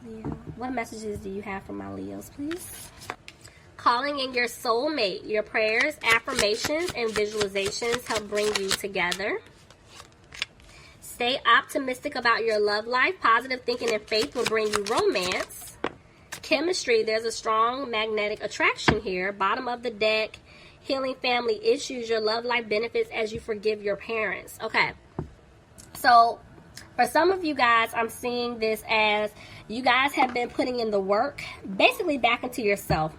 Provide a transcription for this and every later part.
Leo. What messages do you have for my Leos, please? Calling in your soulmate. Your prayers, affirmations, and visualizations help bring you together. Stay optimistic about your love life. Positive thinking and faith will bring you romance. Chemistry. There's a strong magnetic attraction here. Bottom of the deck. Healing family issues. Your love life benefits as you forgive your parents. Okay. So, for some of you guys, I'm seeing this as you guys have been putting in the work, basically back into yourself.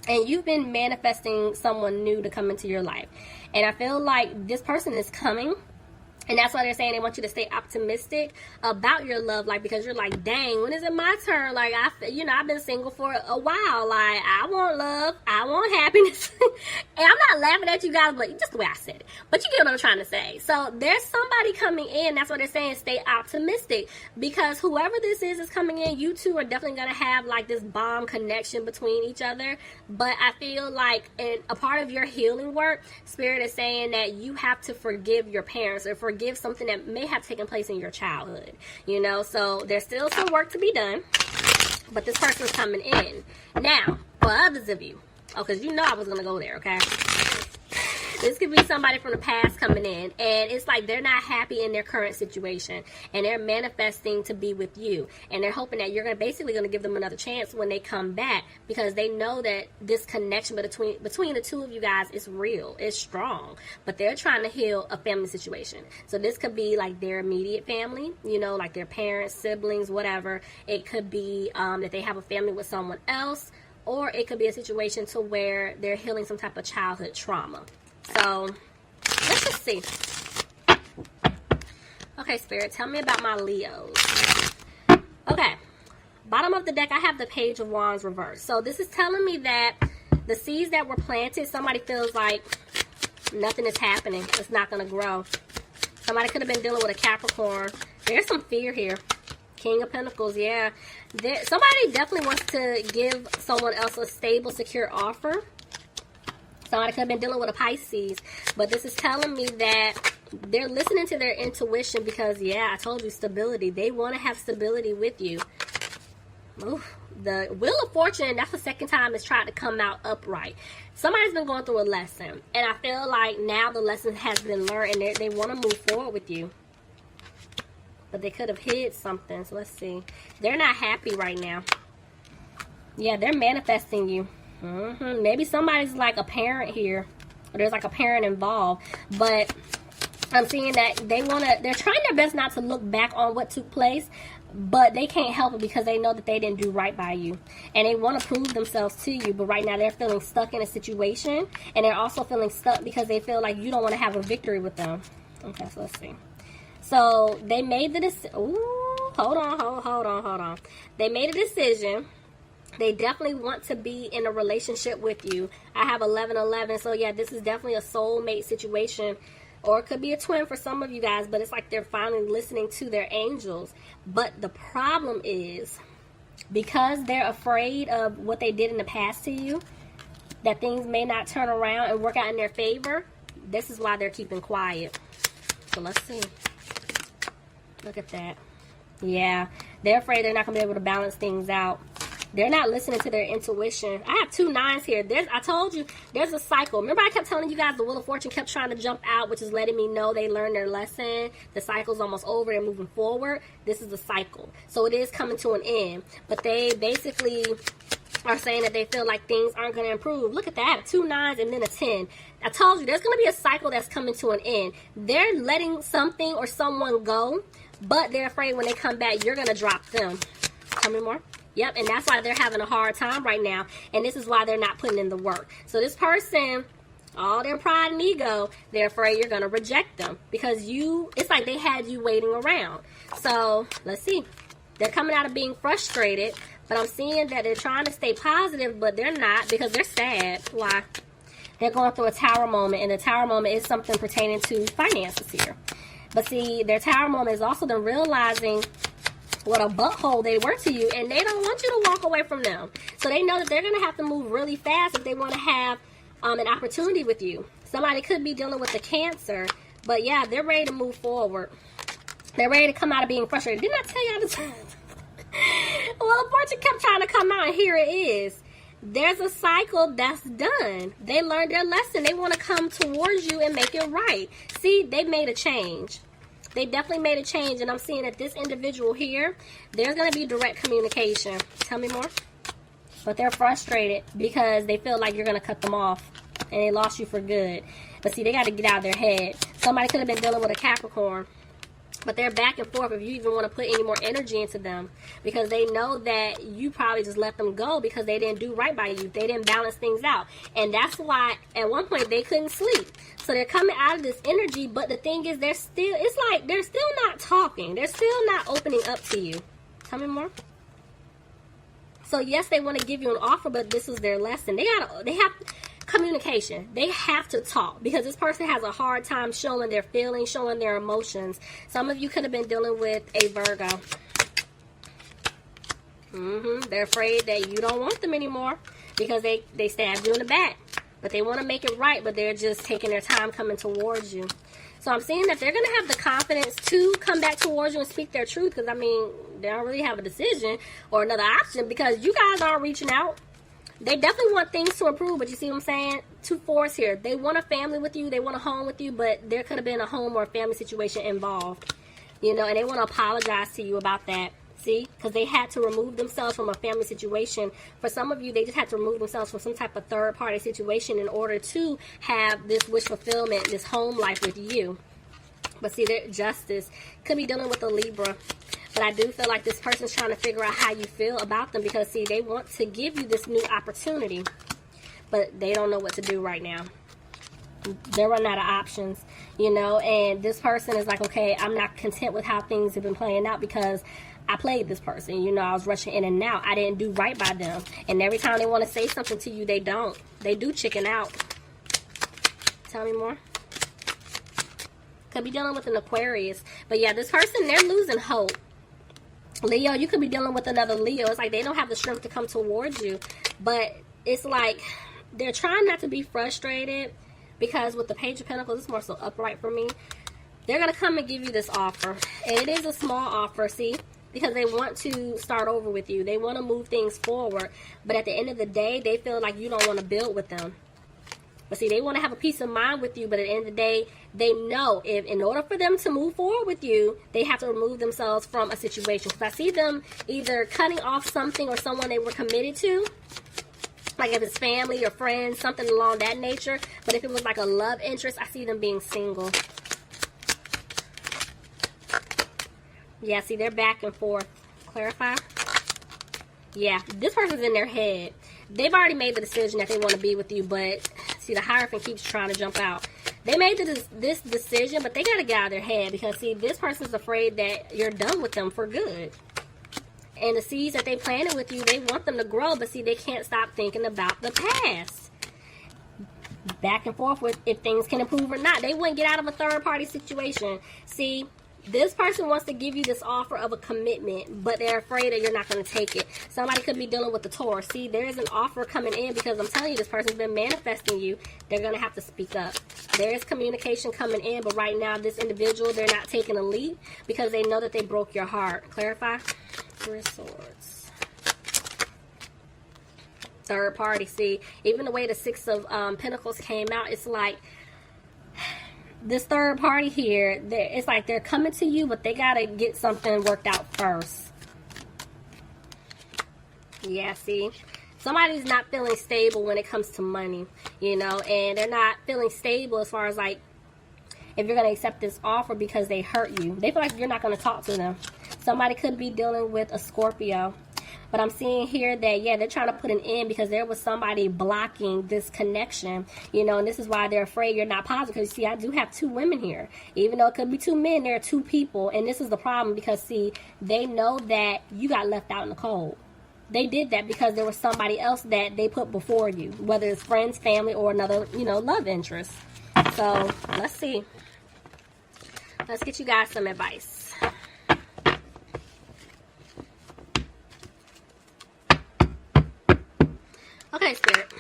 And you've been manifesting someone new to come into your life. And I feel like this person is coming. And that's why they're saying they want you to stay optimistic about your love life, because you're like, dang, when is it my turn? Like, I've been single for a while. Like, I want love. I want happiness. And I'm not laughing at you guys, but just the way I said it. But you get what I'm trying to say. So there's somebody coming in. That's what they're saying. Stay optimistic, because whoever this is coming in, you two are definitely going to have like this bomb connection between each other. But I feel like in a part of your healing work, Spirit is saying that you have to forgive your parents, or forgive something that may have taken place in your childhood, so there's still some work to be done, but this person's coming in. Now, for others of you, because I was going to go there, okay? This could be somebody from the past coming in, and it's like they're not happy in their current situation, and they're manifesting to be with you, and they're hoping that you're basically going to give them another chance when they come back, because they know that this connection between the two of you guys is real, it's strong, but they're trying to heal a family situation. So this could be like their immediate family, like their parents, siblings, whatever. It could be that they have a family with someone else, or it could be a situation to where they're healing some type of childhood trauma. So, let's just see. Okay, Spirit, tell me about my Leos. Okay, bottom of the deck, I have the Page of Wands reversed. So, this is telling me that the seeds that were planted, somebody feels like nothing is happening. It's not going to grow. Somebody could have been dealing with a Capricorn. There's some fear here. King of Pentacles, yeah. Somebody definitely wants to give someone else a stable, secure offer. Somebody could have been dealing with a Pisces, but this is telling me that they're listening to their intuition, because, yeah, I told you, stability. They want to have stability with you. Oof. The Wheel of Fortune, that's the second time it's tried to come out upright. Somebody's been going through a lesson, and I feel like now the lesson has been learned, and they want to move forward with you. But they could have hid something, so let's see. They're not happy right now. Yeah, they're manifesting you. Maybe somebody's like a parent here, or there's like a parent involved, but I'm seeing that they're trying their best not to look back on what took place, but they can't help it because they know that they didn't do right by you, and they want to prove themselves to you. But right now they're feeling stuck in a situation, and they're also feeling stuck because they feel like you don't want to have a victory with them. Okay, so let's see. So they made the decision. Hold on. They made a decision. They definitely want to be in a relationship with you. I have 1111. So, yeah, this is definitely a soulmate situation. Or it could be a twin for some of you guys. But it's like they're finally listening to their angels. But the problem is, because they're afraid of what they did in the past to you, that things may not turn around and work out in their favor, this is why they're keeping quiet. So, let's see. Look at that. Yeah, they're afraid they're not going to be able to balance things out. They're not listening to their intuition. I have 2 9s here. I told you, there's a cycle. Remember I kept telling you guys the Wheel of Fortune kept trying to jump out, which is letting me know they learned their lesson. The cycle's almost over. They're moving forward. This is the cycle. So it is coming to an end. But they basically are saying that they feel like things aren't going to improve. Look at that. 2 9s and then a 10. I told you, there's going to be a cycle that's coming to an end. They're letting something or someone go, but they're afraid when they come back, you're going to drop them. Tell me more. Yep, and that's why they're having a hard time right now. And this is why they're not putting in the work. So this person, all their pride and ego, they're afraid you're going to reject them. Because it's like they had you waiting around. So, let's see. They're coming out of being frustrated. But I'm seeing that they're trying to stay positive, but they're not, because they're sad. Why? They're going through a tower moment. And the tower moment is something pertaining to finances here. But see, their tower moment is also them realizing what a butthole they were to you, and they don't want you to walk away from them. So they know that they're going to have to move really fast if they want to have an opportunity with you. Somebody could be dealing with a Cancer, but yeah, they're ready to move forward. They're ready to come out of being frustrated. Didn't I tell y'all this? Well, the fortune kept trying to come out, and here it is. There's a cycle that's done. They learned their lesson. They want to come towards you and make it right. See, they made a change. They definitely made a change, and I'm seeing that this individual here, there's going to be direct communication. Tell me more. But they're frustrated because they feel like you're going to cut them off, and they lost you for good. But see, they got to get out of their head. Somebody could have been dealing with a Capricorn, but they're back and forth if you even want to put any more energy into them, because they know that you probably just let them go because they didn't do right by you. They didn't balance things out. And that's why at one point they couldn't sleep. So they're coming out of this energy, but the thing is it's like they're still not talking. They're still not opening up to you. Tell me more. So yes, they want to give you an offer, but this is their lesson. They have communication. They have to talk because this person has a hard time showing their feelings, showing their emotions. Some of you could have been dealing with a Virgo. They're afraid that you don't want them anymore because they stabbed you in the back. But they want to make it right, but they're just taking their time coming towards you. So I'm seeing that they're going to have the confidence to come back towards you and speak their truth, because, I mean, they don't really have a decision or another option because you guys aren't reaching out. They definitely want things to improve, but you see what I'm saying? 2 4s here. They want a family with you. They want a home with you, but there could have been a home or a family situation involved. You know, and they want to apologize to you about that. See? Because they had to remove themselves from a family situation. For some of you, they just had to remove themselves from some type of third-party situation in order to have this wish fulfillment, this home life with you. But see, their justice could be dealing with a Libra. But I do feel like this person's trying to figure out how you feel about them because, see, they want to give you this new opportunity, but they don't know what to do right now. They're running out of options, you know, and this person is like, okay, I'm not content with how things have been playing out because I played this person. You know, I was rushing in and out. I didn't do right by them. And every time they want to say something to you, they don't. They do chicken out. Tell me more. Could be dealing with an Aquarius. But yeah, this person, they're losing hope. Leo, you could be dealing with another Leo. It's like they don't have the strength to come towards you. But it's like they're trying not to be frustrated because with the Page of Pentacles, it's more so upright for me. They're going to come and give you this offer. And it is a small offer, see? Because they want to start over with you. They want to move things forward. But at the end of the day, they feel like you don't want to build with them. But see, they want to have a peace of mind with you. But at the end of the day, they know if in order for them to move forward with you, they have to remove themselves from a situation. Because I see them either cutting off something or someone they were committed to. Like if it's family or friends, something along that nature. But if it was like a love interest, I see them being single. Yeah, see, they're back and forth. Clarify? Yeah, this person's in their head. They've already made the decision that they want to be with you, but see, the Hierophant keeps trying to jump out. They made this decision, but they got to get out of their head because, see, this person's afraid that you're done with them for good. And the seeds that they planted with you, they want them to grow, but see, they can't stop thinking about the past. Back and forth with if things can improve or not. They wouldn't get out of a third-party situation. See, this person wants to give you this offer of a commitment, but they're afraid that you're not going to take it. Somebody could be dealing with the Taurus. See, there is an offer coming in because I'm telling you, this person's been manifesting you. They're going to have to speak up. There is communication coming in, but right now, this individual, they're not taking a leap because they know that they broke your heart. Clarify? 3 of Swords. Third party. See, even the way the 6 of Pentacles came out, it's like this third party here, it's like they're coming to you, but they got to get something worked out first. Yeah, see? Somebody's not feeling stable when it comes to money, you know, and they're not feeling stable as far as like if you're going to accept this offer because they hurt you. They feel like you're not going to talk to them. Somebody could be dealing with a Scorpio. But I'm seeing here that, yeah, they're trying to put an end because there was somebody blocking this connection, you know, and this is why they're afraid you're not positive. Because, see, I do have 2 women here. Even though it could be 2 men, there are 2 people. And this is the problem because, see, they know that you got left out in the cold. They did that because there was somebody else that they put before you, whether it's friends, family, or another, you know, love interest. So, let's see. Let's get you guys some advice. Okay, Spirit.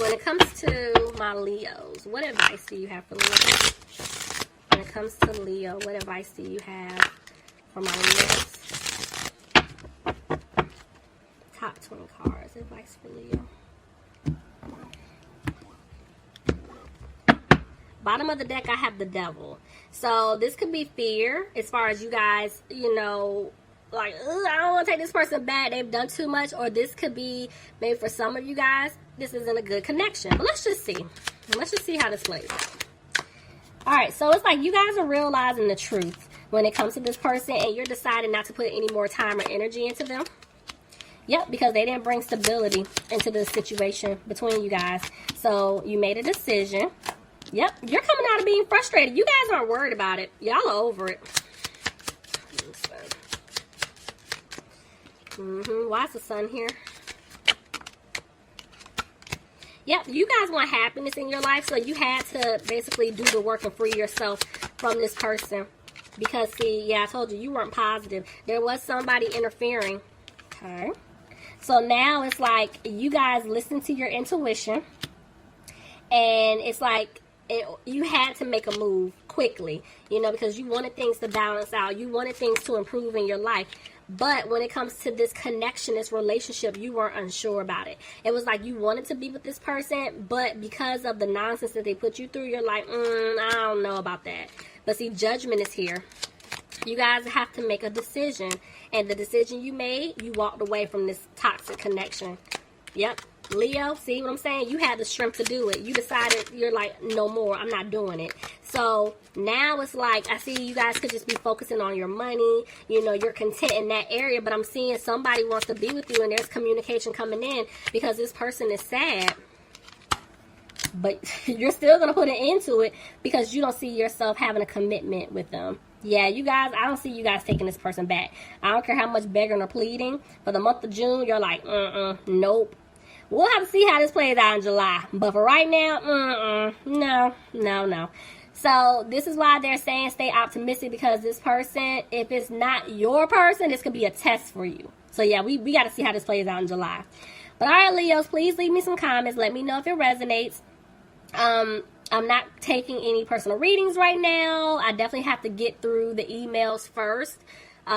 When it comes to my Leos, what advice do you have for Leos? When it comes to Leo, what advice do you have for my Leos? Top 20 cards. Advice for Leo. Bottom of the deck, I have the Devil. So this could be fear as far as you guys, you know, like, I don't want to take this person back. They've done too much. Or this could be, maybe for some of you guys, this isn't a good connection. But let's just see. Let's just see how this plays out. Alright, so it's like you guys are realizing the truth when it comes to this person. And you're deciding not to put any more time or energy into them. Yep, because they didn't bring stability into the situation between you guys. So you made a decision. Yep, you're coming out of being frustrated. You guys aren't worried about it. Y'all are over it. Why is the sun here? Yep, you guys want happiness in your life, so you had to basically do the work and free yourself from this person. Because, see, yeah, I told you, you weren't positive. There was somebody interfering. Okay. So now it's like you guys listen to your intuition. And it's like you had to make a move quickly, you know, because you wanted things to balance out. You wanted things to improve in your life. But when it comes to this connection, this relationship, you weren't unsure about it. It was like you wanted to be with this person, but because of the nonsense that they put you through, you're like, I don't know about that. But see, judgment is here. You guys have to make a decision. And the decision you made, you walked away from this toxic connection. Yep. Leo, see what I'm saying? You had the strength to do it. You decided, you're like, no more. I'm not doing it. So now it's like, I see you guys could just be focusing on your money. You know, you're content in that area. But I'm seeing somebody wants to be with you and there's communication coming in because this person is sad. But you're still going to put an end to it because you don't see yourself having a commitment with them. Yeah, you guys, I don't see you guys taking this person back. I don't care how much begging or pleading. For the month of June, you're like, nope. We'll have to see how this plays out in July. But for right now, no. So this is why they're saying stay optimistic, because this person, if it's not your person, this could be a test for you. So yeah, we got to see how this plays out in July. But all right, Leos, please leave me some comments. Let me know if it resonates. I'm not taking any personal readings right now. I definitely have to get through the emails first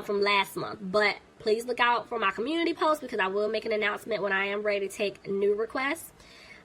from last month. But please look out for my community post because I will make an announcement when I am ready to take new requests.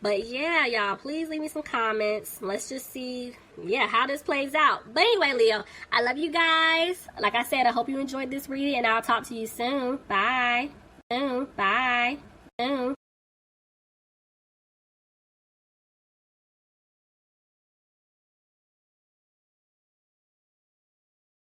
But yeah, y'all, please leave me some comments. Let's just see, yeah, how this plays out. But anyway, Leo, I love you guys. Like I said, I hope you enjoyed this reading, and I'll talk to you soon. Bye. Bye.